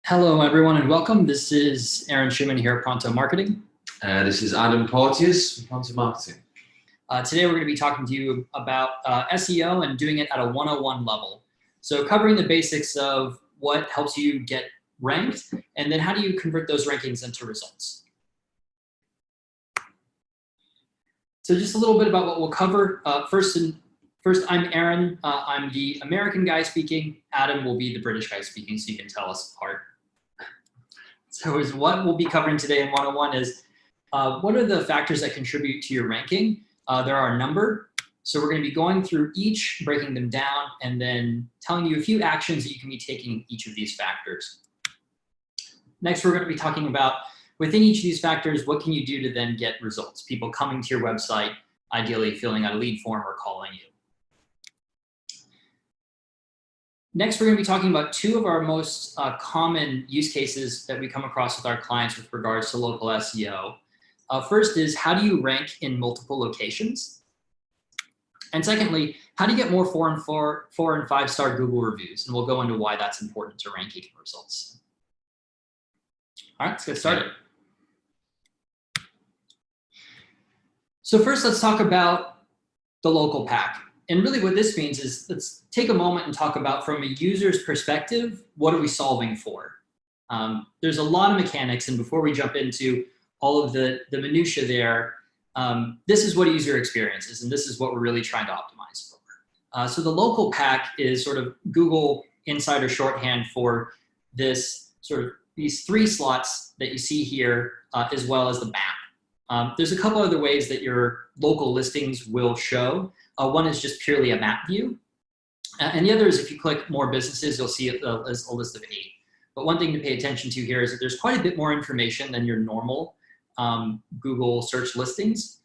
Hello, everyone, and welcome. This is Aaron Schumann here at Pronto Marketing. This is Adam Porteous from Pronto Marketing. Today, we're going to be talking to you about SEO and doing it at a 101 level. So covering the basics of what helps you get ranked, and then how do you convert those rankings into results. So just a little bit about what we'll cover. First, I'm Aaron. I'm the American guy speaking. Adam will be the British guy speaking, so you can tell us apart. So what we'll be covering today in 101 is what are the factors that contribute to your ranking? There are a number. So we're going to be going through each, breaking them down, and then telling you a few actions that you can be taking in each of these factors. Next, we're going to be talking about within each of these factors, what can you do to then get results? People coming to your website, ideally filling out a lead form or calling you. Next, we're going to be talking about two of our most common use cases that we come across with our clients with regards to local SEO. First is, how do you rank in multiple locations? And secondly, how do you get more 4 and 5-star Google reviews? And we'll go into why that's important to ranking results. All right, let's get started. So first, let's talk about the local pack. And really what this means is, let's take a moment and talk about, from a user's perspective, what are we solving for? There's a lot of mechanics, and before we jump into all of the minutia there, this is what a user experience is, and this is what we're really trying to optimize for. So the local pack is sort of Google Insider shorthand for this these 3 slots that you see here, as well as the map. There's a couple other ways that your local listings will show. One is just purely a map view. And the other is, if you click more businesses, you'll see a list of 8. But one thing to pay attention to here is that there's quite a bit more information than your normal Google search listings.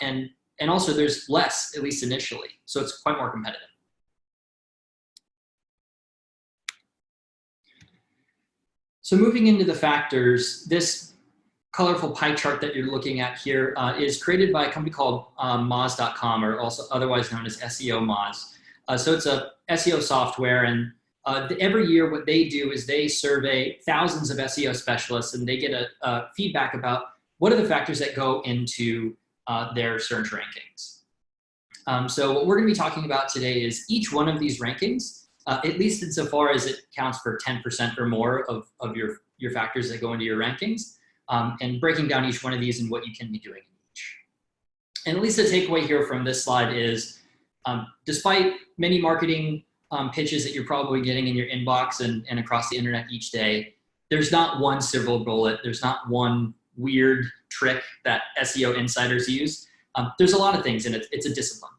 And also there's less, at least initially. So it's quite more competitive. So moving into the factors, this colorful pie chart that you're looking at here is created by a company called Moz.com, or also otherwise known as SEO Moz. So it's a SEO software, and every year what they do is they survey thousands of SEO specialists, and they get a feedback about what are the factors that go into their search rankings. So what we're going to be talking about today is each one of these rankings, at least insofar as it counts for 10% or more of your factors that go into your rankings. And breaking down each one of these and what you can be doing in each. And at least the takeaway here from this slide is, despite many marketing pitches that you're probably getting in your inbox and across the internet each day, there's not one silver bullet. There's not one weird trick that SEO insiders use. There's a lot of things, and it's a discipline.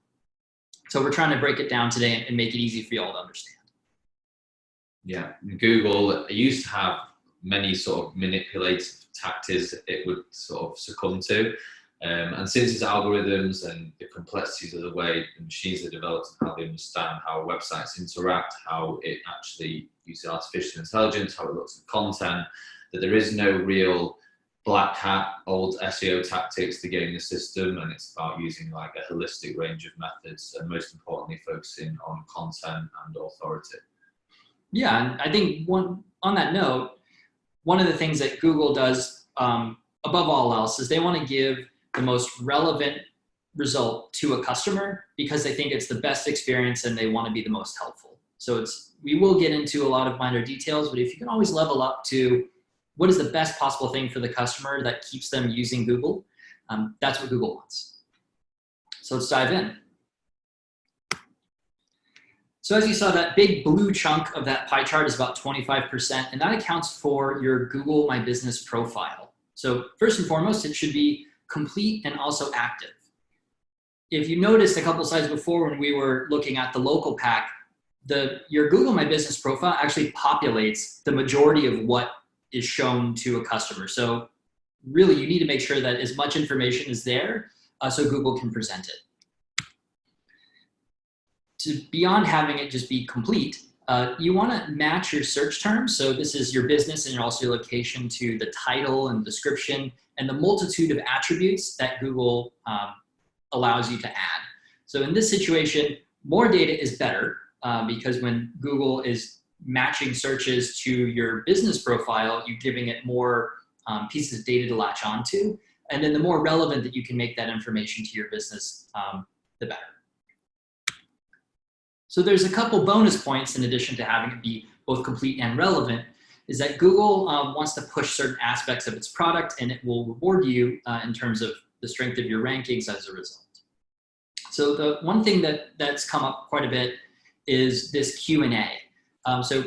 So we're trying to break it down today and make it easy for you all to understand. Yeah, Google used to have many sort of manipulative tactics it would sort of succumb to. And since its algorithms and the complexities of the way the machines are developed and how they understand how websites interact, how it actually uses artificial intelligence, how it looks at content, that there is no real black hat old SEO tactics to game the system, and it's about using like a holistic range of methods, and most importantly focusing on content and authority. Yeah, and I think on that note, one of the things that Google does above all else is they want to give the most relevant result to a customer because they think it's the best experience and they want to be the most helpful. So we will get into a lot of minor details, but if you can always level up to what is the best possible thing for the customer that keeps them using Google, that's what Google wants. So let's dive in. So as you saw, that big blue chunk of that pie chart is about 25%, and that accounts for your Google My Business profile. So first and foremost, it should be complete and also active. If you noticed a couple slides before when we were looking at the local pack, your Google My Business profile actually populates the majority of what is shown to a customer. So really, you need to make sure that as much information is there so Google can present it. Beyond having it just be complete, you want to match your search terms. So this is your business and also your location to the title and description and the multitude of attributes that Google allows you to add. So in this situation, more data is better because when Google is matching searches to your business profile, you're giving it more pieces of data to latch onto. And then the more relevant that you can make that information to your business, the better. So there's a couple bonus points in addition to having it be both complete and relevant, is that Google wants to push certain aspects of its product, and it will reward you in terms of the strength of your rankings as a result. So the one thing that's come up quite a bit is this Q&A. So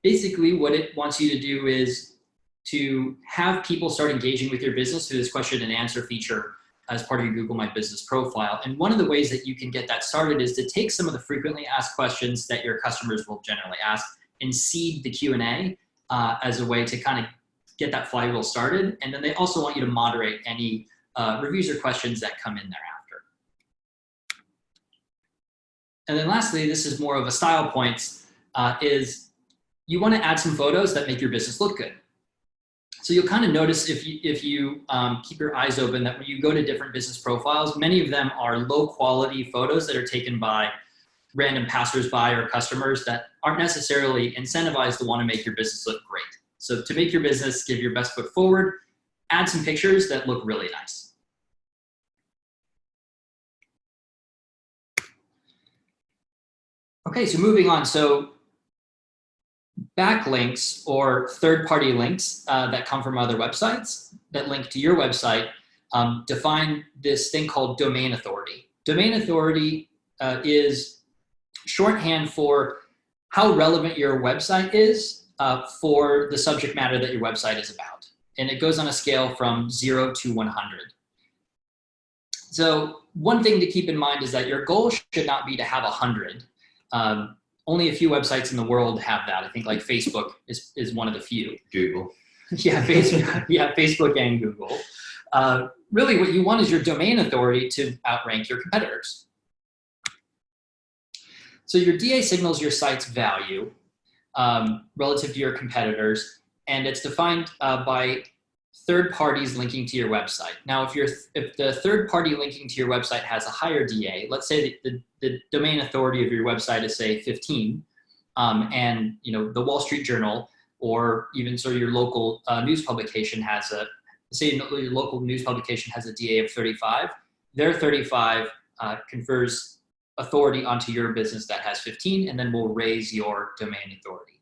basically what it wants you to do is to have people start engaging with your business through this question and answer feature as part of your Google My Business profile. And one of the ways that you can get that started is to take some of the frequently asked questions that your customers will generally ask and seed the Q&A as a way to kind of get that flywheel started. And then they also want you to moderate any reviews or questions that come in thereafter. And then lastly, this is more of a style points, is you want to add some photos that make your business look good. So you'll kind of notice if you keep your eyes open that when you go to different business profiles, many of them are low quality photos that are taken by random passersby or customers that aren't necessarily incentivized to want to make your business look great. So to make your business give your best foot forward, add some pictures that look really nice. Okay, so moving on. So backlinks, or third-party links that come from other websites that link to your website, define this thing called domain authority. Domain authority is shorthand for how relevant your website is for the subject matter that your website is about. And it goes on a scale from 0 to 100. So one thing to keep in mind is that your goal should not be to have 100. Only a few websites in the world have that. I think like Facebook is one of the few. Google. Yeah, Facebook, yeah, Facebook and Google. Really what you want is your domain authority to outrank your competitors. So your DA signals your site's value relative to your competitors, and it's defined by third parties linking to your website. Now, if the third party linking to your website has a higher DA, let's say that the domain authority of your website is say 15, and the Wall Street Journal or even sort of your local news publication has your local news publication has a DA of 35, their 35 confers authority onto your business that has 15, and then will raise your domain authority.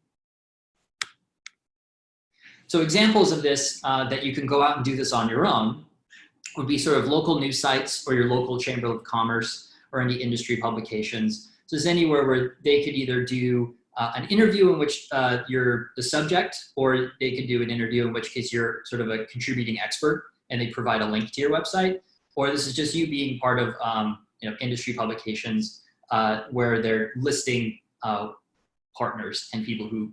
So examples of this that you can go out and do this on your own would be sort of local news sites or your local chamber of commerce or any industry publications. So it's anywhere where they could either do an interview in which you're the subject, or they could do an interview in which case you're sort of a contributing expert and they provide a link to your website. Or this is just you being part of industry publications where they're listing partners and people who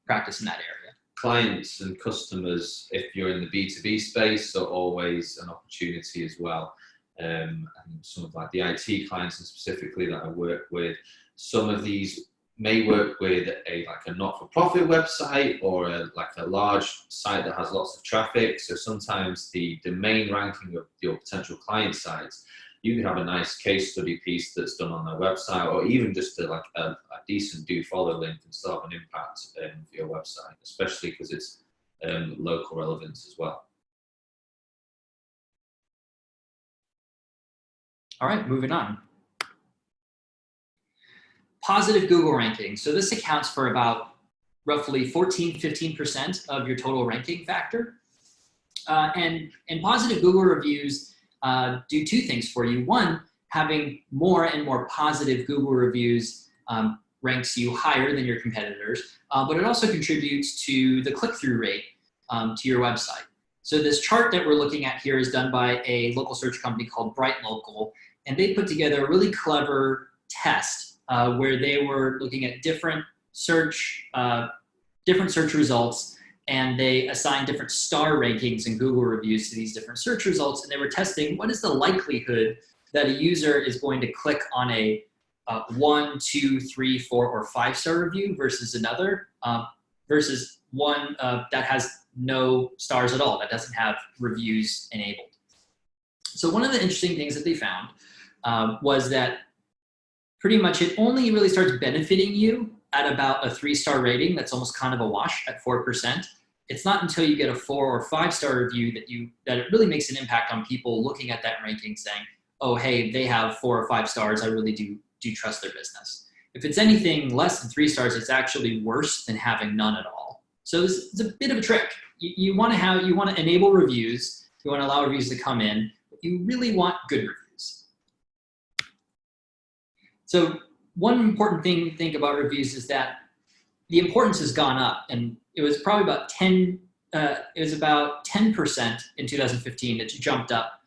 practice in that area. Clients and customers, if you're in the B2B space, are always an opportunity as well. And some of like the IT clients, and specifically that I work with, some of these may work with a not-for-profit website or a large site that has lots of traffic. So sometimes the domain ranking of your potential client sites, you could have a nice case study piece that's done on their website, or even just a decent do follow link and still have an impact for your website, especially because it's local relevance as well. All right, moving on. Positive Google ranking. So this accounts for about roughly 14-15% of your total ranking factor. And positive Google reviews do two things for you. One, having more and more positive Google reviews ranks you higher than your competitors, but it also contributes to the click-through rate to your website. So this chart that we're looking at here is done by a local search company called Bright Local, and they put together a really clever test where they were looking at different search results, and they assigned different star rankings and Google reviews to these different search results, and they were testing what is the likelihood that a user is going to click on a 1, 2, 3, 4, or 5-star review versus another, versus one that has no stars at all, that doesn't have reviews enabled. So one of the interesting things that they found was that pretty much it only really starts benefiting you at about a 3-star rating, that's almost kind of a wash at 4%. It's not until you get a 4 or 5-star review that it really makes an impact on people looking at that ranking saying, oh, hey, they have 4 or 5 stars. I really do trust their business. If it's anything less than 3 stars, it's actually worse than having none at all. So it's a bit of a trick. You want to enable reviews. You want to allow reviews to come in, but you really want good reviews. So one important thing to think about reviews is that the importance has gone up, and it was probably about 10%. It was about 10% in 2015. It's jumped up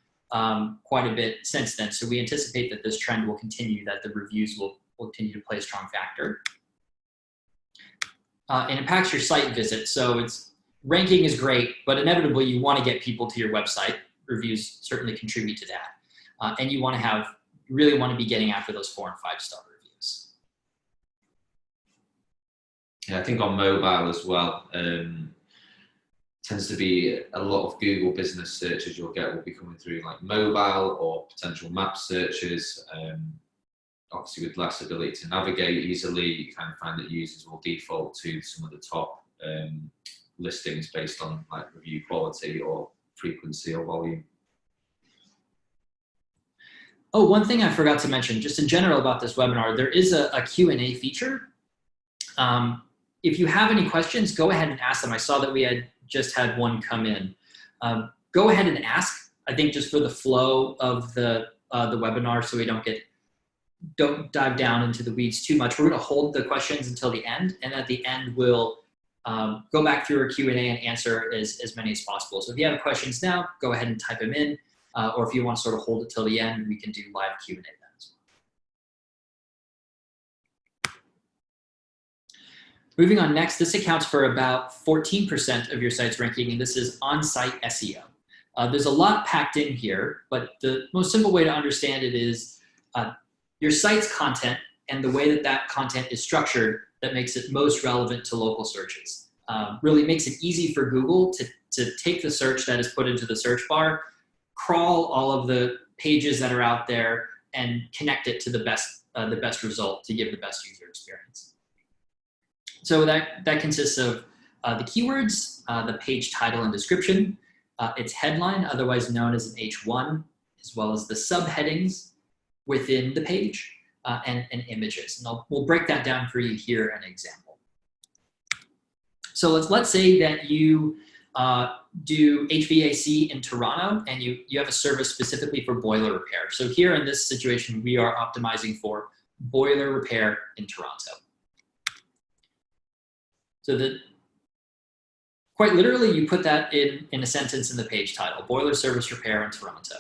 quite a bit since then. So we anticipate that this trend will continue, that the reviews will continue to play a strong factor. It impacts your site visits. So ranking is great, but inevitably you want to get people to your website. Reviews certainly contribute to that. And you really want to be getting after those 4 and 5-star reviews. Yeah, I think on mobile as well, tends to be a lot of Google business searches you'll get will be coming through like mobile or potential map searches. Obviously with less ability to navigate easily, you kind of find that users will default to some of the top listings based on like review quality or frequency or volume. Oh, one thing I forgot to mention, just in general about this webinar, there is a Q&A feature. If you have any questions, go ahead and ask them. I saw that we had just had one come in. Go ahead and ask, I think just for the flow of the webinar so we don't dive down into the weeds too much. We're gonna hold the questions until the end, and at the end we'll go back through our Q&A and answer as many as possible. So if you have questions now, go ahead and type them in, or if you want to sort of hold it till the end, we can do live Q&A then as well. Moving on next, this accounts for about 14% of your site's ranking, and this is on-site SEO. There's a lot packed in here, but the most simple way to understand it is your site's content and the way that content is structured that makes it most relevant to local searches. Really makes it easy for Google to take the search that is put into the search bar, crawl all of the pages that are out there, and connect it to the best result to give the best user experience. So that consists of the keywords, the page title and description, its headline, otherwise known as an H1, as well as the subheadings within the page, and images. And we'll break that down for you here in an example. So let's say that you do HVAC in Toronto and you have a service specifically for boiler repair. So here in this situation, we are optimizing for boiler repair in Toronto. So quite literally, you put that in a sentence in the page title, boiler service repair in Toronto.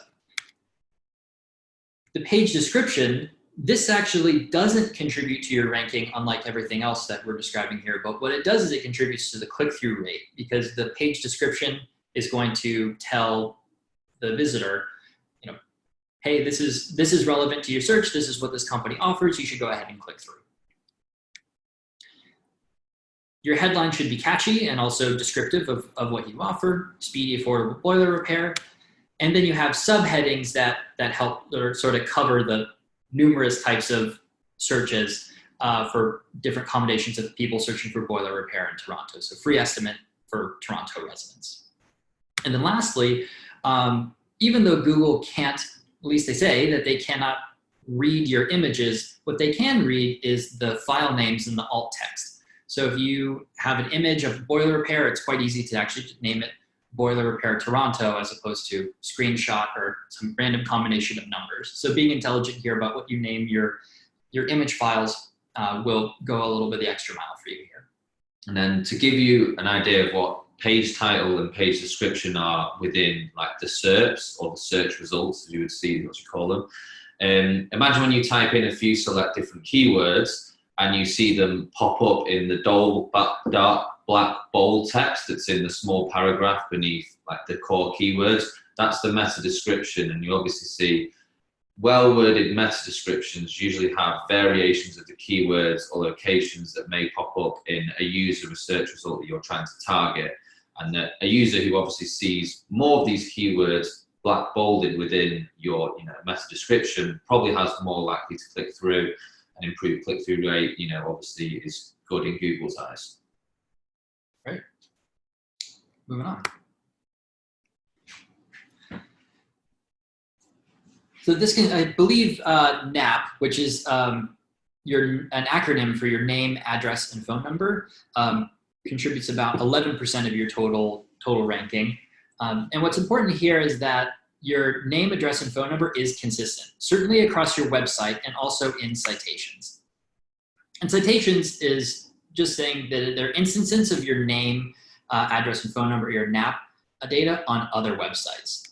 The page description, this actually doesn't contribute to your ranking, unlike everything else that we're describing here. But what it does is it contributes to the click-through rate, because the page description is going to tell the visitor, hey, this is relevant to your search. This is what this company offers. You should go ahead and click through. Your headline should be catchy and also descriptive of what you offer, speedy, affordable boiler repair. And then you have subheadings that help or sort of cover the numerous types of searches for different combinations of people searching for boiler repair in Toronto. So free estimate for Toronto residents. And then lastly, even though Google can't, at least they say that they cannot read your images, what they can read is the file names and the alt text. So if you have an image of boiler repair, it's quite easy to actually name it boiler repair Toronto as opposed to screenshot or some random combination of numbers. So being intelligent here about what you name your image files will go a little bit the extra mile for you here. And then to give you an idea of what page title and page description are within like the SERPs or the search results, as you would see what you call them. Imagine when you type in a few select different keywords and you see them pop up in the dark black bold text that's in the small paragraph beneath like the core keywords. That's the meta description, and you obviously see well-worded meta descriptions usually have variations of the keywords or locations that may pop up in a user research result that you're trying to target. And that a user who obviously sees more of these keywords black bolded within your meta description probably has more likely to click through and improved click-through rate, you know, obviously is good in Google's eyes. Right. Moving on. So this can, I believe, NAP, which is an acronym for your name, address, and phone number, contributes about 11% of your total ranking. And what's important here is that your name, address, and phone number is consistent, certainly across your website and also in citations. And citations is just saying that they're instances of your name, address, and phone number, your NAP data on other websites.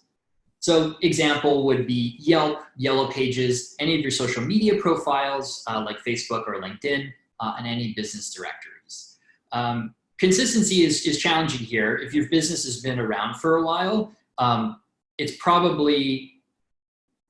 So example would be Yelp, Yellow Pages, any of your social media profiles like Facebook or LinkedIn, and any business directories. Consistency is challenging here. If your business has been around for a while, it's probably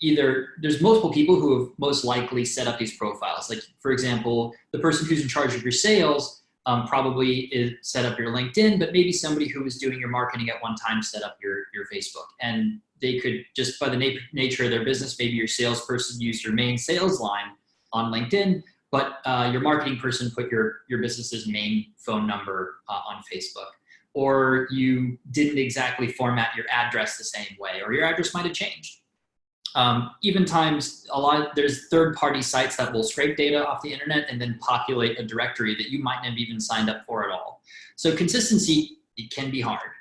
either there's multiple people who have most likely set up these profiles. Like, for example, the person who's in charge of your sales probably is set up your LinkedIn, but maybe somebody who was doing your marketing at one time set up your Facebook. And they could, just by the nature of their business, maybe your salesperson used your main sales line on LinkedIn, but your marketing person put your business's main phone number on Facebook. Or you didn't exactly format your address the same way, or your address might have changed. Even times, there's third-party sites that will scrape data off the internet and then populate a directory that you might not have even signed up for at all. So consistency, it can be hard.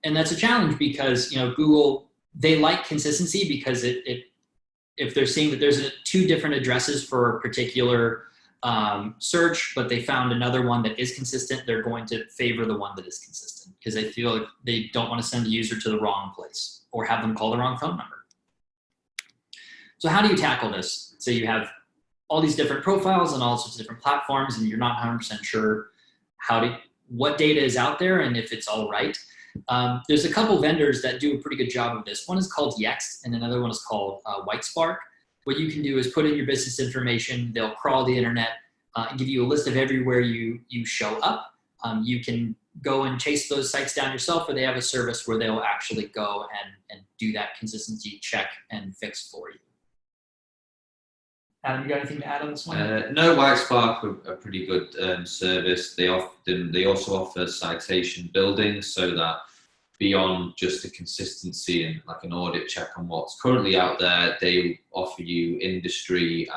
And that's a challenge because, you know, Google, they like consistency because if they're seeing that there's two different addresses for a particular search, but they found another one that is consistent, they're going to favor the one that is consistent because they feel like they don't want to send a user to the wrong place or have them call the wrong phone number. So how do you tackle this? So you have all these different profiles and all sorts of different platforms, and you're not 100% sure what data is out there and if it's all right. There's a couple vendors that do a pretty good job of this. One is called Yext, and another one is called Whitespark. What you can do is put in your business information. They'll crawl the internet and give you a list of everywhere you show up. You can go and chase those sites down yourself, or they have a service where they'll actually go and do that consistency check and fix for you. Adam, you got anything to add on this one? No, Whitespark are a pretty good service. They also offer citation building, so that beyond just the consistency and like an audit check on what's currently out there, they offer you industry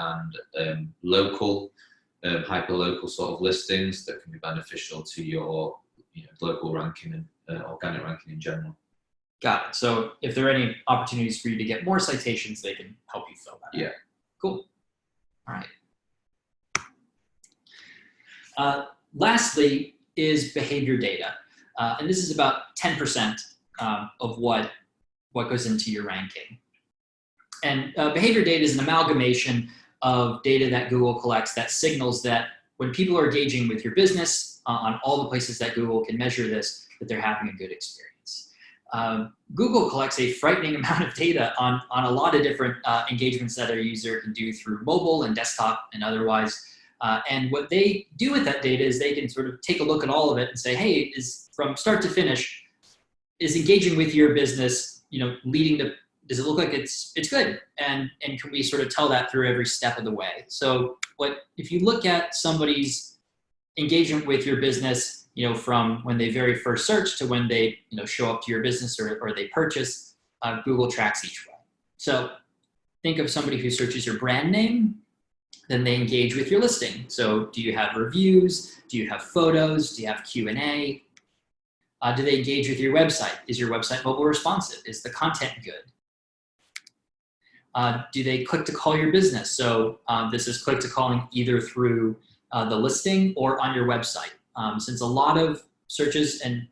and local, hyper-local sort of listings that can be beneficial to your local ranking and organic ranking in general. Got it. So if there are any opportunities for you to get more citations, they can help you fill that. Yeah. Cool. All right. Lastly is behavior data. And this is about 10% of what goes into your ranking. And behavior data is an amalgamation of data that Google collects that signals that when people are engaging with your business on all the places that Google can measure this, that they're having a good experience. Google collects a frightening amount of data on a lot of different engagements that a user can do through mobile and desktop and otherwise. And what they do with that data is they can sort of take a look at all of it and say, hey, is from start to finish, is engaging with your business, leading to, does it look like it's good? And can we sort of tell that through every step of the way? So if you look at somebody's engagement with your business, from when they very first search to when they, show up to your business or they purchase, Google tracks each way. So think of somebody who searches your brand name, then they engage with your listing. So do you have reviews? Do you have photos? Do you have Q&A? Do they engage with your website? Is your website mobile responsive? Is the content good? Do they click to call your business? So this is click to calling either through the listing or on your website. Since a lot of searches and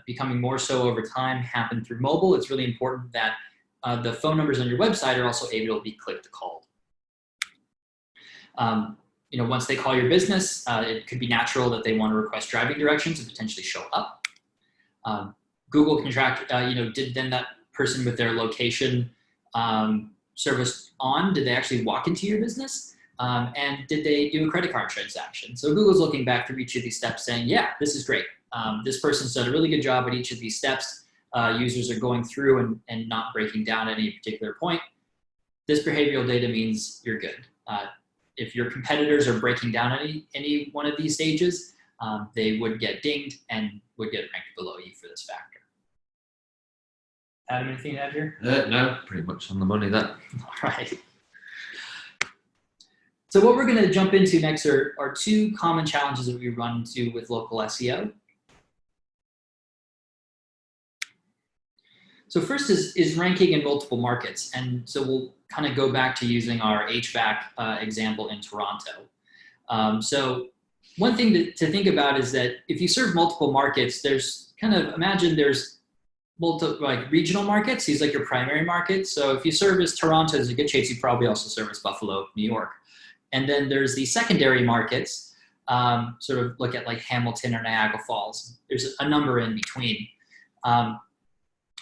becoming more so over time happen through mobile, it's really important that the phone numbers on your website are also able to be click to called. Once they call your business, it could be natural that they want to request driving directions and potentially show up. Google can track, did then that person with their location service on, did they actually walk into your business? And did they do a credit card transaction? So Google's looking back through each of these steps saying, yeah, this is great. This person's done a really good job at each of these steps. Users are going through and not breaking down at any particular point. This behavioral data means you're good. if your competitors are breaking down any one of these stages, they would get dinged and would get ranked below you for this factor. Adam, anything to add here? No, pretty much on the money there. All right. So what we're going to jump into next are two common challenges that we run into with local SEO. So first is ranking in multiple markets. And so we'll kind of go back to using our HVAC example in Toronto. So one thing to think about is that if you serve multiple markets, there's kind of, imagine there's like regional markets. These like your primary markets. So if you service Toronto as a good chance, you probably also service Buffalo, New York. And then there's the secondary markets, sort of look at like Hamilton or Niagara Falls. There's a number in between.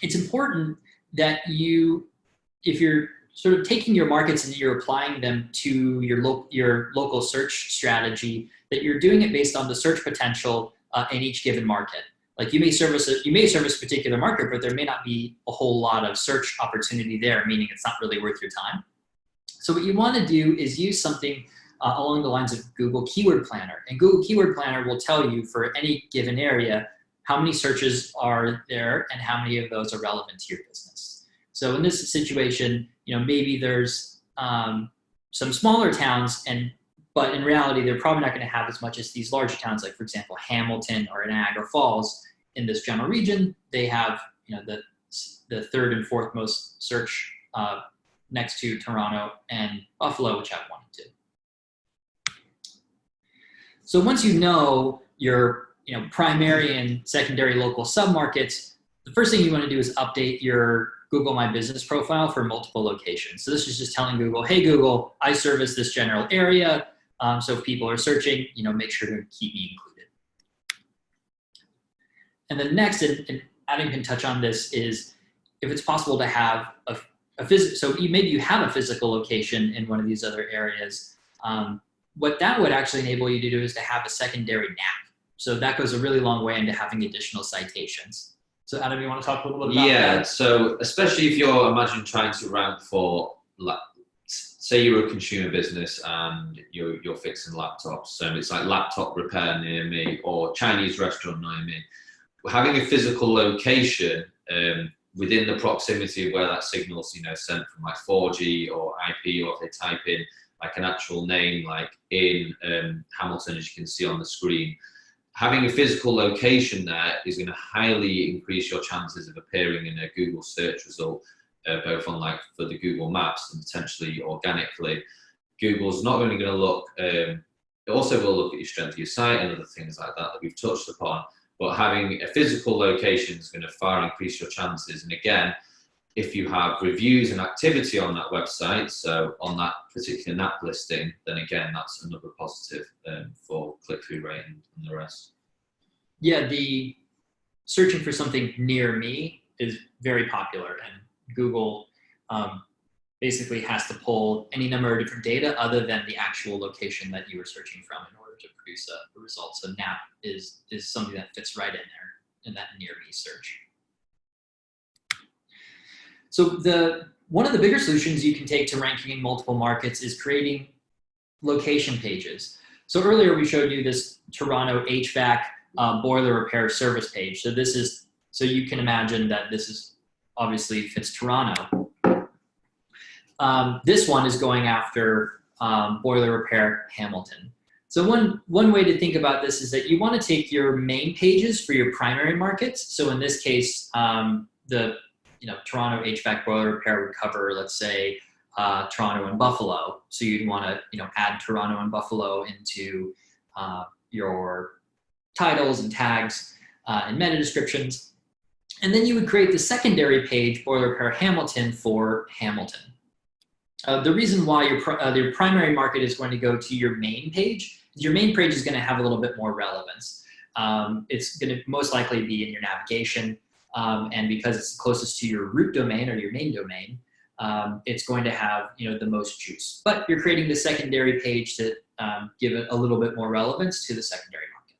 It's important that if you're sort of taking your markets and you're applying them to your local search strategy, that you're doing it based on the search potential in each given market. Like you may service a particular market, but there may not be a whole lot of search opportunity there, meaning it's not really worth your time. So what you want to do is use something along the lines of Google Keyword Planner. And Google Keyword Planner will tell you for any given area how many searches are there and how many of those are relevant to your business. So in this situation, maybe there's some smaller towns, but in reality, they're probably not going to have as much as these larger towns, like for example, Hamilton or Niagara Falls. In this general region, they have the third and fourth most search next to Toronto and Buffalo, which have 1 and 2. So once you know your primary and secondary local submarkets, the first thing you want to do is update your Google My Business profile for multiple locations. So this is just telling Google, hey Google, I service this general area. So if people are searching, make sure to keep me included. And then next, and Adam can touch on this, is if it's possible to have so maybe you have a physical location in one of these other areas. What that would actually enable you to do is to have a secondary NAP. So that goes a really long way into having additional citations. So Adam, you want to talk a little bit about that? Yeah, so especially if you're, imagine trying to rank for, say you're a consumer business and you're fixing laptops. So it's like laptop repair near me or Chinese restaurant near me. Having a physical location within the proximity of where that signal's sent from, like 4G or IP, or if they type in like an actual name, like in Hamilton, as you can see on the screen, having a physical location there is going to highly increase your chances of appearing in a Google search result, both on for the Google Maps and potentially organically. Google's not only going to look, it also will look at your strength of your site and other things like that we've touched upon. But having a physical location is going to far increase your chances. And again, if you have reviews and activity on that website, so on that particular NAP listing, then again, that's another positive for click-through rate and the rest. Yeah, the searching for something near me is very popular, and Google basically has to pull any number of different data other than the actual location that you were searching from in order to produce a result. So NAP is something that fits right in there in that near me search. So one of the bigger solutions you can take to ranking in multiple markets is creating location pages. So earlier we showed you this Toronto HVAC boiler repair service page. So you can imagine that this is obviously fits Toronto. This one is going after boiler repair Hamilton. So one way to think about this is that you want to take your main pages for your primary markets. So in this case, the Toronto HVAC boiler repair would cover, let's say, Toronto and Buffalo. So you'd want to add Toronto and Buffalo into your titles and tags and meta descriptions. And then you would create the secondary page, boiler repair Hamilton, for Hamilton. The reason why your primary market is going to go to your main page is going to have a little bit more relevance. It's going to most likely be in your navigation, and because it's closest to your root domain or your main domain, it's going to have the most juice. But you're creating the secondary page to give it a little bit more relevance to the secondary market.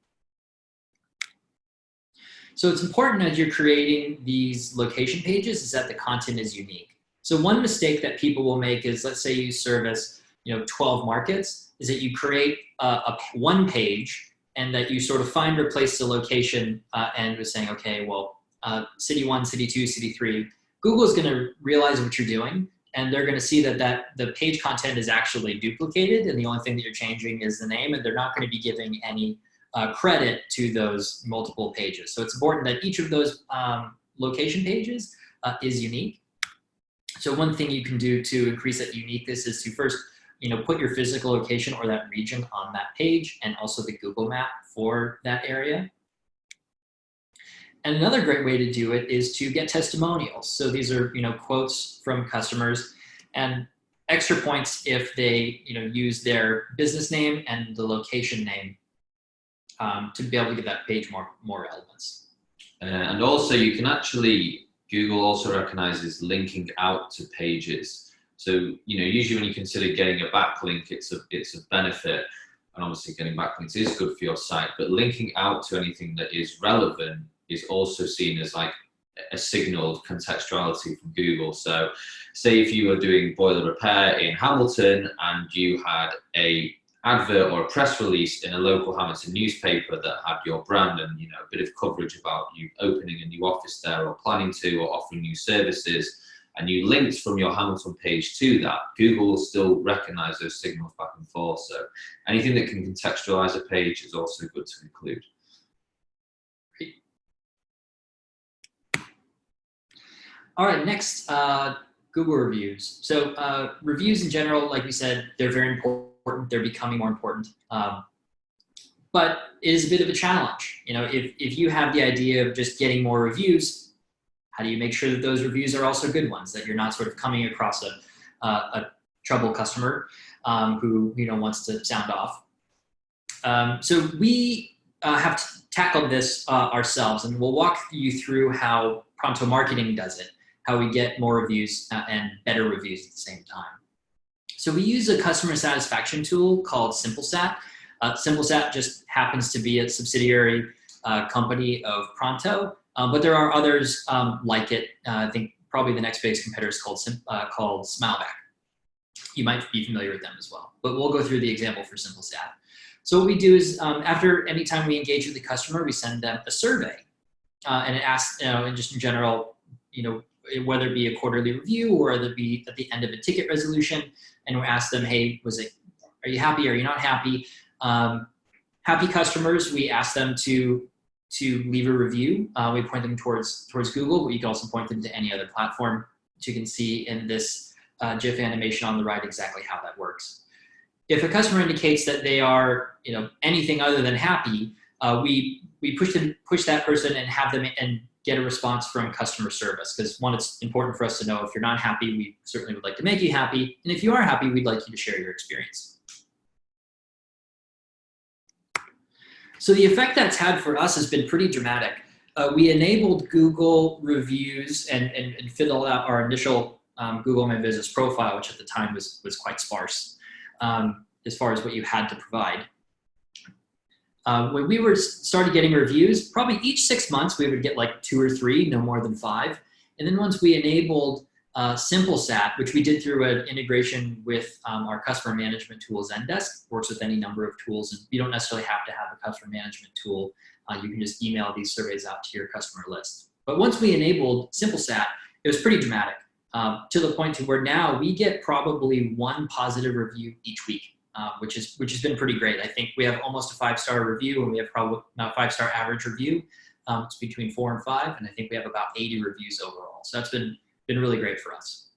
So it's important as you're creating these location pages is that the content is unique. So one mistake that people will make is, let's say you service 12 markets, is that you create one page, and that you sort of find, replace the location, and was saying, okay, well, city 1, city 2, city 3. Google is going to realize what you're doing, and they're going to see that the page content is actually duplicated, and the only thing that you're changing is the name, and they're not going to be giving any credit to those multiple pages. So it's important that each of those location pages is unique. So one thing you can do to increase that uniqueness is to first, put your physical location or that region on that page, and also the Google map for that area. And another great way to do it is to get testimonials. So these are, quotes from customers, and extra points if they, use their business name and the location name to be able to give that page more relevance. And also you can actually, Google also recognizes linking out to pages. So, usually when you consider getting a backlink, it's a benefit. And obviously getting backlinks is good for your site, but linking out to anything that is relevant is also seen as like a signal of contextuality from Google. So say if you were doing boiler repair in Hamilton and you had a advert or a press release in a local Hamilton newspaper that had your brand and a bit of coverage about you opening a new office there or planning to, or offering new services, and you linked from your Hamilton page to that, Google will still recognize those signals back and forth. So anything that can contextualize a page is also good to include. Great. All right, next, Google reviews. So reviews in general, like we said, they're very important. They're becoming more important. But it is a bit of a challenge. If you have the idea of just getting more reviews, how do you make sure that those reviews are also good ones, that you're not sort of coming across a troubled customer who wants to sound off? So we have tackled this ourselves, and we'll walk you through how Pronto Marketing does it, how we get more reviews and better reviews at the same time. So we use a customer satisfaction tool called SimpleSat. SimpleSat just happens to be a subsidiary company of Pronto. But there are others like it. I think probably the next biggest competitor is called Smileback. You might be familiar with them as well. But we'll go through the example for SimpleSat. So what we do is after any time we engage with the customer, we send them a survey. And it asks, and just in general, whether it be a quarterly review or whether it be at the end of a ticket resolution. And we ask them, hey, are you happy? Are you not happy? Happy customers, we ask them to leave a review. We point them towards Google, but you can also point them to any other platform. So you can see in this GIF animation on the right exactly how that works. If a customer indicates that they are anything other than happy, we push that person and have them and get a response from customer service, because one, it's important for us to know if you're not happy, we certainly would like to make you happy, and if you are happy, we'd like you to share your experience. So the effect that's had for us has been pretty dramatic. We enabled Google reviews and filled out our initial Google My Business profile, which at the time was quite sparse as far as what you had to provide. When we started getting reviews, probably each 6 months we would get like 2 or 3, no more than 5. And then once we enabled SimpleSat, which we did through an integration with our customer management tool Zendesk, works with any number of tools, and you don't necessarily have to have a customer management tool. You can just email these surveys out to your customer list. But once we enabled SimpleSat, it was pretty dramatic, to the point to where now we get probably 1 positive review each week, which has been pretty great. I think we have almost a 5-star review, and we have probably not 5-star average review. It's between 4 and 5, and I think we have about 80 reviews overall. So that's been really great for us.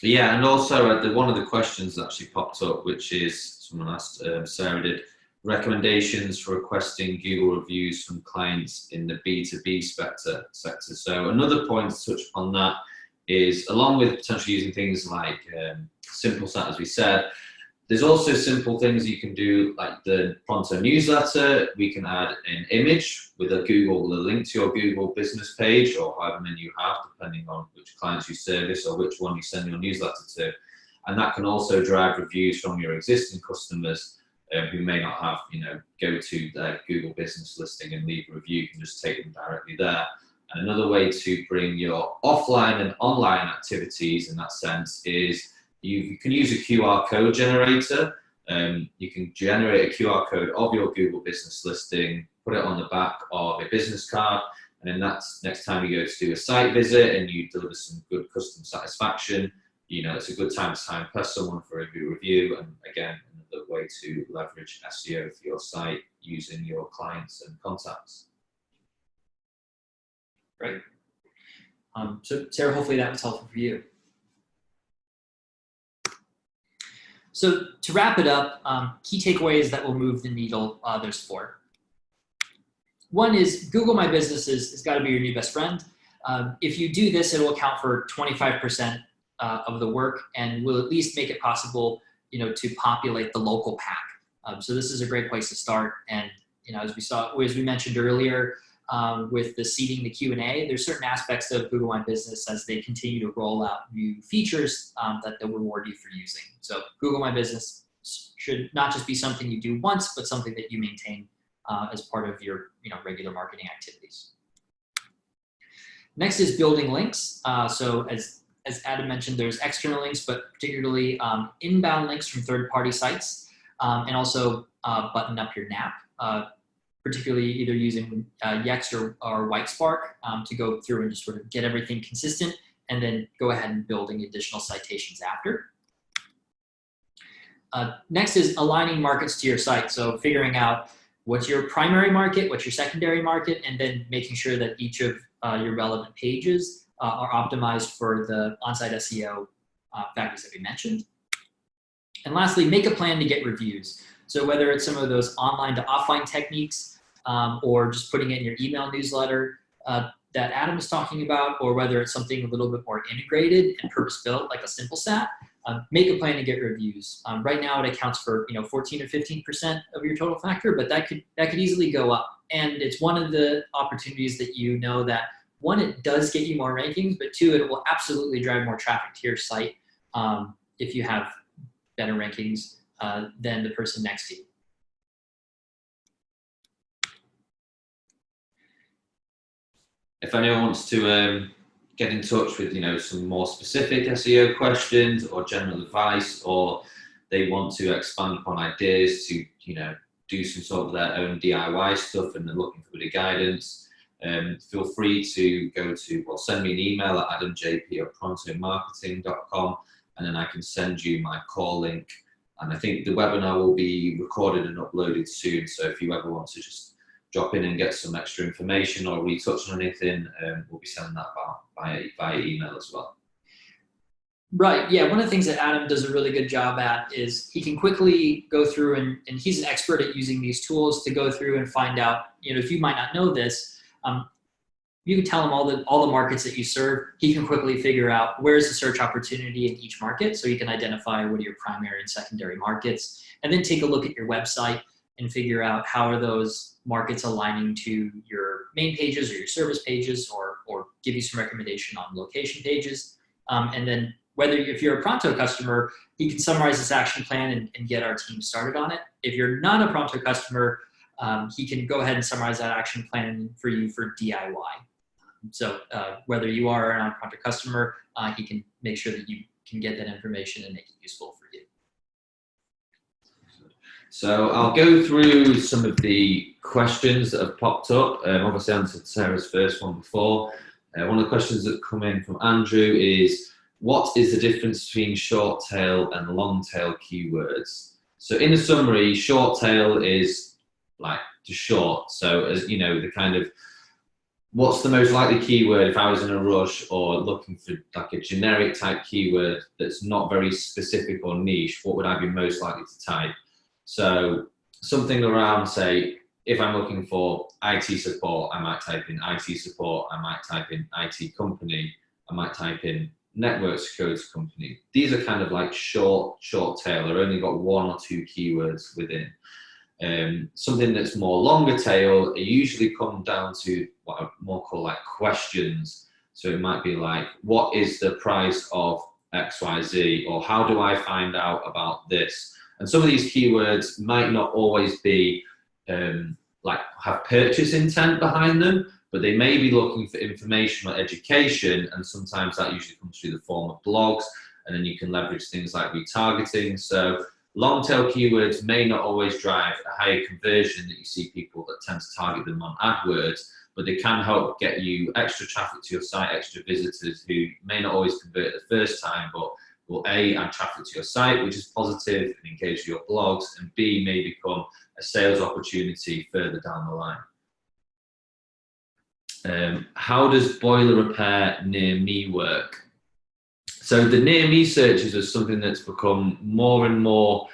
Yeah, and also one of the questions that actually popped up, which is someone asked, Sarah did, recommendations for requesting Google reviews from clients in the B2B sector. So another point to touch upon that is, along with potentially using things like SimpleSat, as we said, there's also simple things you can do, like the Pronto newsletter. We can add an image with a link to your Google business page, or however many you have, depending on which clients you service or which one you send your newsletter to. And that can also drive reviews from your existing customers who may not have, go to their Google business listing and leave a review. You can just take them directly there. And another way to bring your offline and online activities in that sense is You can use a QR code generator. You can generate a QR code of your Google business listing, put it on the back of a business card, and then that's next time you go to do a site visit and you deliver some good customer satisfaction, you know, it's a good time to press someone for a review. And again, another way to leverage SEO for your site using your clients and contacts. Great. So Sarah, hopefully that was helpful for you. So to wrap it up, key takeaways that will move the needle, there's 4. One is Google My Business has got to be your new best friend. If you do this, it will account for 25% of the work and will at least make it possible, you know, to populate the local pack. So this is a great place to start. And, you know, as we mentioned earlier, with the seeding the Q&A, there's certain aspects of Google My Business as they continue to roll out new features that they'll reward you for using. So Google My Business should not just be something you do once, but something that you maintain as part of your, you know, regular marketing activities. Next is building links. So as Adam mentioned, there's external links, but particularly inbound links from third-party sites, and also button up your NAP. Particularly either using Yext or Whitespark to go through and just sort of get everything consistent and then go ahead and building additional citations after. Next is aligning markets to your site. So figuring out what's your primary market, what's your secondary market, and then making sure that each of your relevant pages are optimized for the on-site SEO factors that we mentioned. And lastly, make a plan to get reviews. So whether it's some of those online to offline techniques or just putting it in your email newsletter that Adam was talking about, or whether it's something a little bit more integrated and purpose-built like a SimpleSat, make a plan to get reviews. Right now it accounts for 14 or 15% of your total factor, but that could easily go up. And it's one of the opportunities that you know that, one, it does get you more rankings, but 2, it will absolutely drive more traffic to your site if you have better rankings than the person next to you. If anyone wants to get in touch with some more specific SEO questions or general advice, or they want to expand upon ideas to do some sort of their own DIY stuff and they're looking for a bit of guidance, feel free to send me an email at adamjp@prontomarketing.com, and then I can send you my call link. And I think the webinar will be recorded and uploaded soon. So if you ever want to just drop in and get some extra information or retouch on anything, we'll be sending that via email as well. Right, yeah, one of the things that Adam does a really good job at is he can quickly go through and he's an expert at using these tools to go through and find out, if you might not know this, you can tell him all the markets that you serve. He can quickly figure out where's the search opportunity in each market, so he can identify what are your primary and secondary markets, and then take a look at your website and figure out how are those markets aligning to your main pages or your service pages, or give you some recommendation on location pages. And then if you're a Pronto customer, he can summarize this action plan and get our team started on it. If you're not a Pronto customer, he can go ahead and summarize that action plan for you for DIY. So whether you are or not a Pronto customer, he can make sure that you can get that information and make it useful for you. So I'll go through some of the questions that have popped up. Obviously I answered Sarah's first one before. One of the questions that come in from Andrew is, what is the difference between short tail and long tail keywords? So in a summary, short tail is like just short. So as you know, the kind of, what's the most likely keyword if I was in a rush or looking for like a generic type keyword that's not very specific or niche, what would I be most likely to type? So something around, say, if I'm looking for IT support, I might type in IT support, I might type in IT company, I might type in network security company. These are kind of like short tail. They've only got 1 or 2 keywords within. Something that's more longer tail, it usually comes down to what I more call like questions. So it might be like, what is the price of XYZ? Or how do I find out about this? And some of these keywords might not always be like have purchase intent behind them, but they may be looking for information or education, and sometimes that usually comes through the form of blogs. and then you can leverage things like retargeting. So long tail keywords may not always drive a higher conversion that you see people that tend to target them on AdWords, but they can help get you extra traffic to your site, extra visitors who may not always convert the first time, but will A, add traffic to your site, which is positive and engage with your blogs, and B, may become a sales opportunity further down the line. How does boiler repair near me work? So the near me searches is something that's become more and more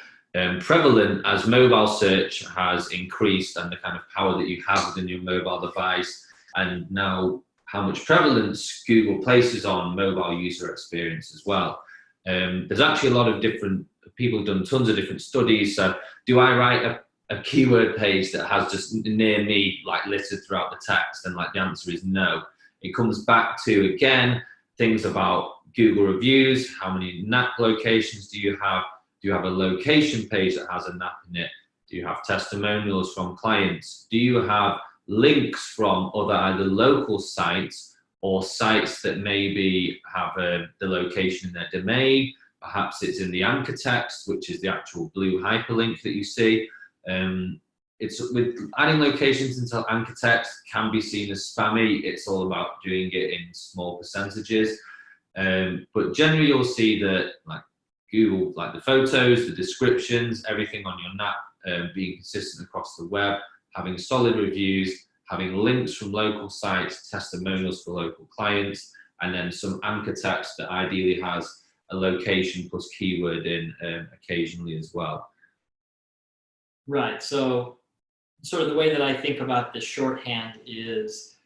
prevalent as mobile search has increased, and the kind of power that you have within your mobile device, and now how much prevalence Google places on mobile user experience as well. There's actually a lot of different people have done tons of different studies. So do I write a keyword page that has just near me like littered throughout the text? And like the answer is no. It comes back to, again, things about Google reviews. How many NAP locations do you have? Do you have a location page that has a NAP in it? Do you have testimonials from clients? Do you have links from other either local sites or sites that maybe have the location in their domain? Perhaps it's in the anchor text, which is the actual blue hyperlink that you see. It's with adding locations into anchor text can be seen as spammy. It's all about doing it in small percentages. But generally you'll see that like Google, like the photos, the descriptions, everything on your NAP being consistent across the web, having solid reviews, having links from local sites, testimonials for local clients, and then some anchor text that ideally has a location plus keyword in occasionally as well. Right, so sort of the way that I think about the shorthand is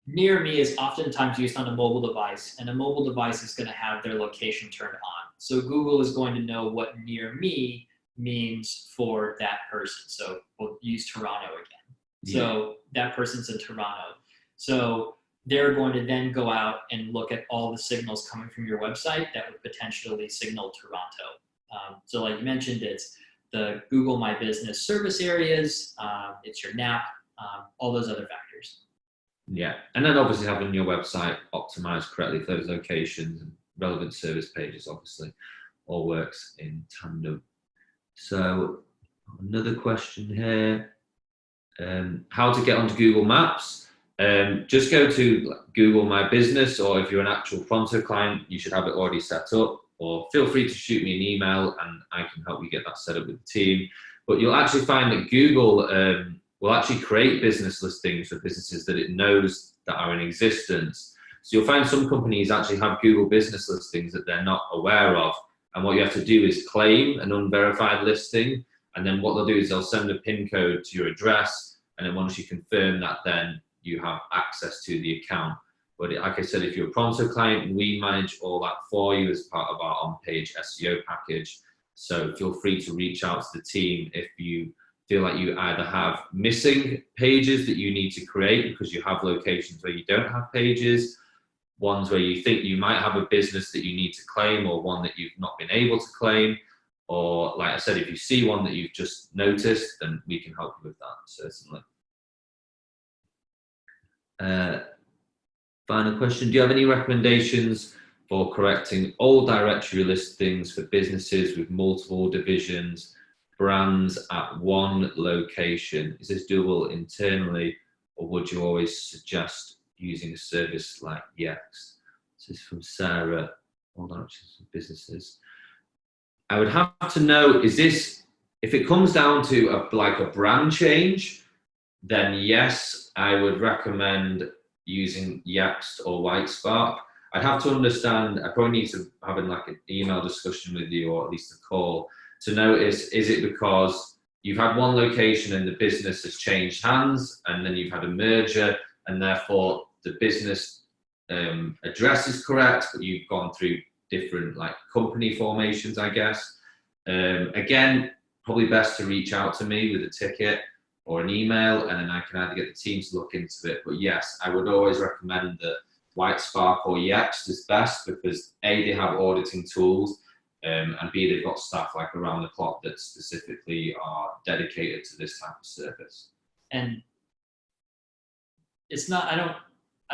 near me is oftentimes used on a mobile device, and a mobile device is going to have their location turned on. So Google is going to know what near me means for that person. So we'll use Toronto again. Yeah. So that person's in Toronto. So they're going to then go out and look at all the signals coming from your website that would potentially signal Toronto. So like you mentioned, it's the Google My Business service areas, it's your NAP, all those other factors. Yeah, and then obviously having your website optimized correctly for those locations and relevant service pages obviously all works in tandem. So another question here, how to get onto Google Maps. Just go to Google My Business, or if you're an actual Pronto client, you should have it already set up, or feel free to shoot me an email and I can help you get that set up with the team. But you'll actually find that Google will actually create business listings for businesses that it knows that are in existence. So you'll find some companies actually have Google business listings that they're not aware of. And what you have to do is claim an unverified listing. And then what they'll do is they'll send a PIN code to your address. And then once you confirm that, then you have access to the account. But like I said, if you're a Pronto client, we manage all that for you as part of our on-page SEO package. So feel free to reach out to the team if you feel like you either have missing pages that you need to create because you have locations where you don't have pages, ones where you think you might have a business that you need to claim, or one that you've not been able to claim. Or like I said, if you see one that you've just noticed, then we can help you with that, certainly. Final question, do you have any recommendations for correcting old directory listings for businesses with multiple divisions, brands at one location? Is this doable internally, or would you always suggest using a service like Yext? This is from Sarah, old directories of businesses. I would have to know, is this, if it comes down to like a brand change, then yes, I would recommend using Yext or Whitespark. I'd have to understand, I probably need to have like an email discussion with you, or at least a call, to notice, is it because you've had one location and the business has changed hands, and then you've had a merger, and therefore the business address is correct, but you've gone through different like company formations, I guess. Again, probably best to reach out to me with a ticket or an email, and then I can either get the team to look into it. But yes, I would always recommend that Whitespark or Yext is best, because A, they have auditing tools, and B, they've got staff like around the clock that specifically are dedicated to this type of service. And it's not, I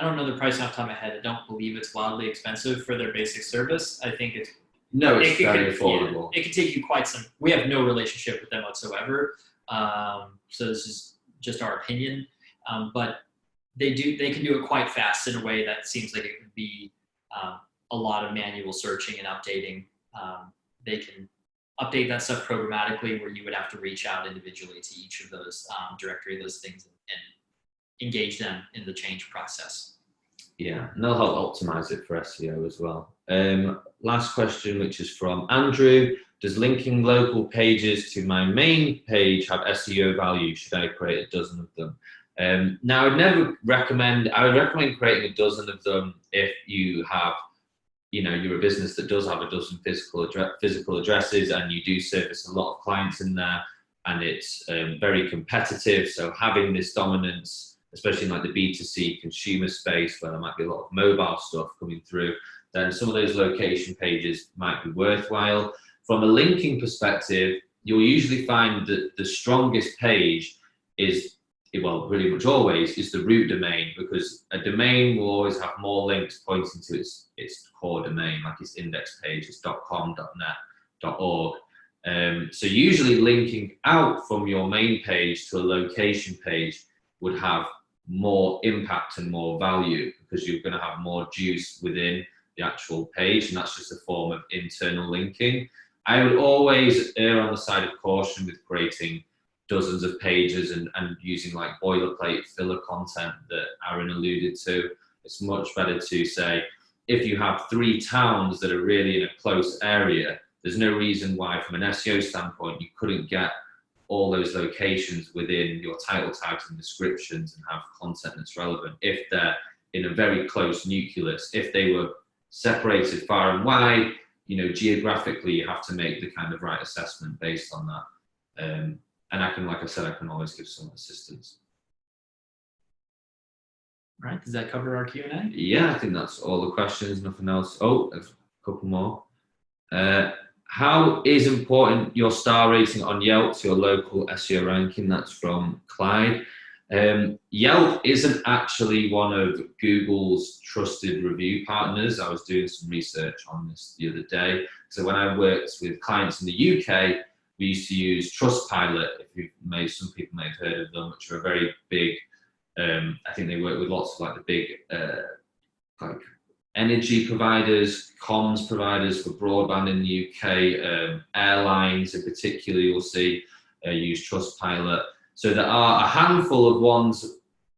don't know the price off the top of my head. I don't believe it's wildly expensive for their basic service. I think it's No, it's very affordable. Yeah, it could take you quite some. We have no relationship with them whatsoever, so this is just our opinion. But they can do it quite fast in a way that seems like it would be a lot of manual searching and updating. They can update that stuff programmatically, where you would have to reach out individually to each of those directory listings and engage them in the change process. Yeah, and they'll help optimize it for SEO as well. Last question, which is from Andrew. Does linking local pages to my main page have SEO value? Should I create a dozen of them? Now, I would recommend creating a dozen of them if you have, you're a business that does have a dozen physical addresses and you do service a lot of clients in there, and it's very competitive. So having this dominance, especially in like the B2C consumer space where there might be a lot of mobile stuff coming through, then some of those location pages might be worthwhile. From a linking perspective, you'll usually find that the strongest page is, well, pretty much always, is the root domain, because a domain will always have more links pointing to its core domain, like its index page, its .com, .net, .org. So usually linking out from your main page to a location page would have more impact and more value, because you're going to have more juice within the actual page, and that's just a form of internal linking. I would always err on the side of caution with creating dozens of pages and using like boilerplate filler content that Aaron alluded to. It's much better to say, if you have 3 towns that are really in a close area, there's no reason why from an SEO standpoint you couldn't get all those locations within your title tags and descriptions and have content that's relevant if they're in a very close nucleus. If they were separated far and wide, geographically you have to make the kind of right assessment based on that. And I can, like I said, I can always give some assistance. All right, does that cover our Q&A? Yeah, I think that's all the questions, nothing else. Oh, there's a couple more. How is important your star rating on Yelp to your local SEO ranking? That's from Clyde. Yelp isn't actually one of Google's trusted review partners. I was doing some research on this the other day. So when I worked with clients in the UK, we used to use Trustpilot. Some people may have heard of them, which are a very big. I think they work with lots of like the big like energy providers, comms providers for broadband in the UK, airlines in particular. You'll see use Trustpilot. So there are a handful of ones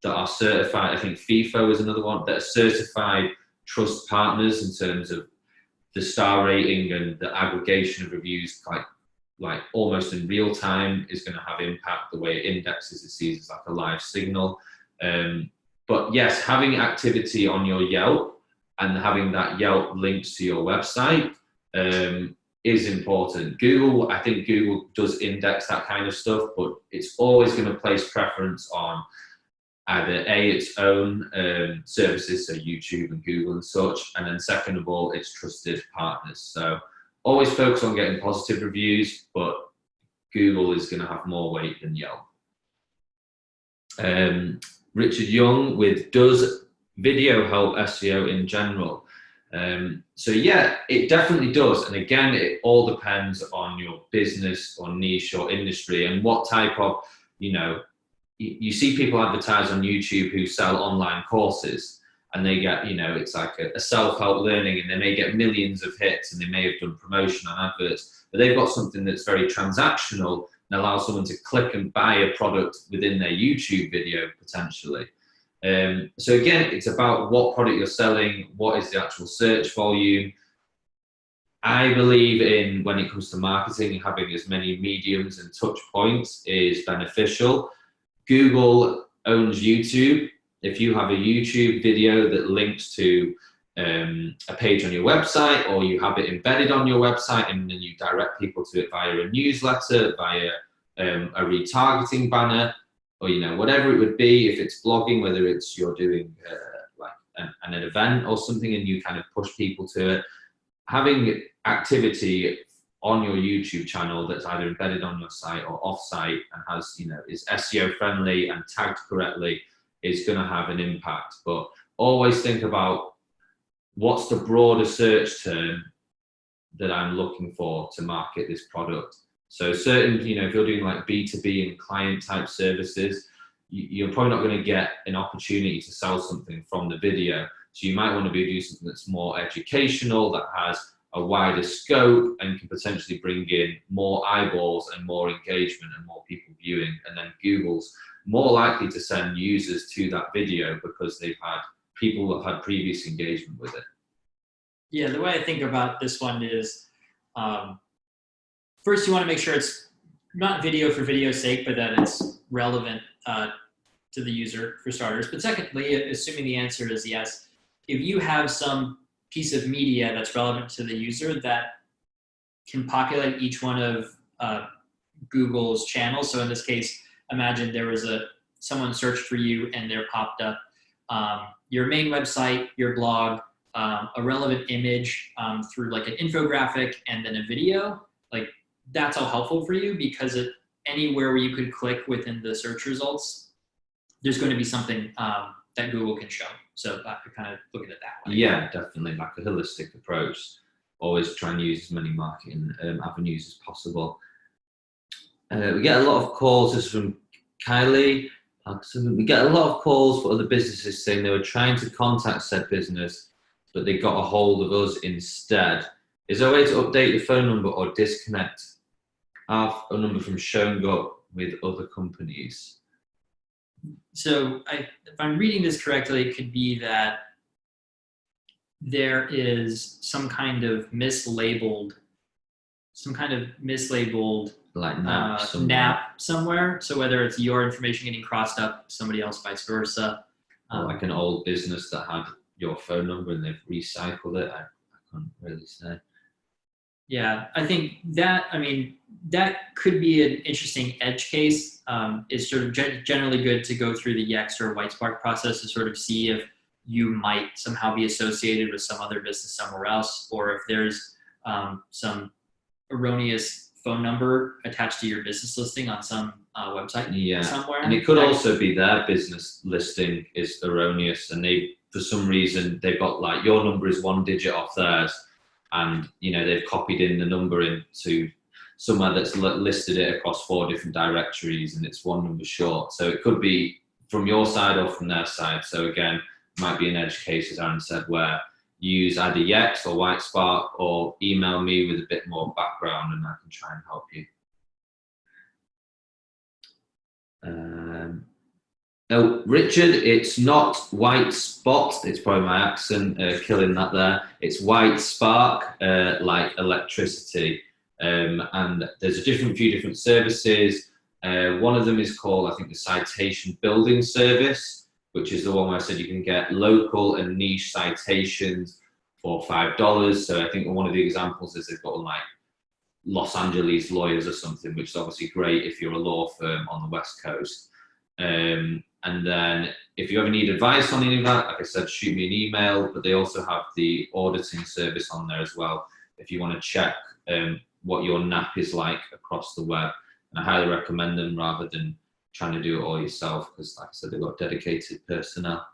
that are certified. I think FIFO is another one that are certified trust partners in terms of the star rating and the aggregation of reviews, like almost in real time, is going to have impact. The way it indexes, it sees as like a live signal. But yes, having activity on your Yelp and having that Yelp links to your website is important. I think Google does index that kind of stuff, but it's always going to place preference on either its own services, so YouTube and Google and such, and then second of all, its trusted partners. So always focus on getting positive reviews, but Google is going to have more weight than Yelp. Richard Young with, does video help SEO in general? So yeah, it definitely does. And again, it all depends on your business or niche or industry and what type of, you see people advertise on YouTube who sell online courses, and they get, it's like a self-help learning, and they may get millions of hits and they may have done promotion on adverts, but they've got something that's very transactional and allows someone to click and buy a product within their YouTube video potentially. So again, it's about what product you're selling, what is the actual search volume. I believe in, when it comes to marketing, having as many mediums and touch points is beneficial. Google owns YouTube. If you have a YouTube video that links to a page on your website, or you have it embedded on your website and then you direct people to it via a newsletter, via a retargeting banner, or whatever it would be, if it's blogging, whether it's you're doing like an event or something and you kind of push people to it, having activity on your YouTube channel that's either embedded on your site or off-site and has, is SEO friendly and tagged correctly is going to have an impact. But always think about what's the broader search term that I'm looking for to market this product. So certain, you know, if you're doing like B2B and client type services, you're probably not going to get an opportunity to sell something from the video. So you might want to be doing something that's more educational, that has a wider scope and can potentially bring in more eyeballs and more engagement and more people viewing. And then Google's more likely to send users to that video because they've had people that have had previous engagement with it. Yeah, the way I think about this one is, first you want to make sure it's not video for video's sake, but that it's relevant to the user for starters. But secondly, assuming the answer is yes, if you have some piece of media that's relevant to the user that can populate each one of Google's channels. So in this case, imagine there was someone searched for you and there popped up your main website, your blog, a relevant image through like an infographic and then a video. Like that's all helpful for you because anywhere where you could click within the search results, there's going to be something that Google can show. So I could kind of look at it that way. Yeah, definitely, like a holistic approach. Always try and use as many marketing avenues as possible. We get a lot of calls. This is from Kylie. We get a lot of calls for other businesses saying they were trying to contact said business, but they got a hold of us instead. Is there a way to update the phone number or disconnect our phone number from showing up with other companies? So if I'm reading this correctly, it could be that there is some kind of mislabeled Like NAP somewhere. So whether it's your information getting crossed up, somebody else, vice versa. Or like an old business that had your phone number and they've recycled it. I can't really say. Yeah, I think that, that could be an interesting edge case. It's sort of generally good to go through the Yext or Whitespark process to sort of see if you might somehow be associated with some other business somewhere else, or if there's some erroneous phone number attached to your business listing on some website somewhere. And it could also be their business listing is erroneous and they, for some reason, they've got like your number is one digit off theirs. And they've copied in the number into somewhere that's listed it across 4 different directories and it's one number short. So it could be from your side or from their side. So again, it might be an edge case, as Aaron said, where you use either Yext or Whitespark or email me with a bit more background and I can try and help you. No, Richard, it's not White Spot. It's probably my accent killing that there. It's White Spark, like electricity. And there's a few different services. One of them is called, I think, the Citation Building Service, which is the one where I said you can get local and niche citations for $5. So I think one of the examples is they've got like Los Angeles lawyers or something, which is obviously great if you're a law firm on the West Coast. And then if you ever need advice on any of that, like I said, shoot me an email, but they also have the auditing service on there as well. If you want to check what your NAP is like across the web, and I highly recommend them rather than trying to do it all yourself, because like I said, they've got dedicated personnel.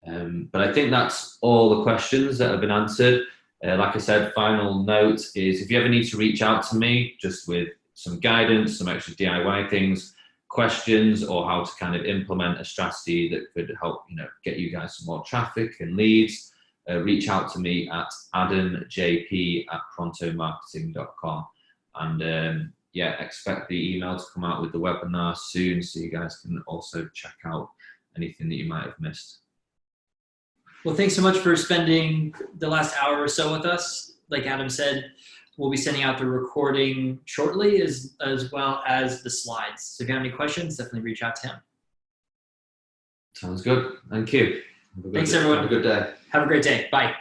But I think that's all the questions that have been answered. Like I said, final note is if you ever need to reach out to me just with some guidance, some extra DIY things, questions, or how to kind of implement a strategy that could help get you guys some more traffic and leads, reach out to me at adamjp@prontomarketing.com. And expect the email to come out with the webinar soon so you guys can also check out anything that you might have missed. Well, thanks so much for spending the last hour or so with us. Like Adam said, we'll be sending out the recording shortly as well as the slides. So if you have any questions, definitely reach out to him. Sounds good. Thank you. Thanks, everyone. Have a good day. Have a great day. Bye.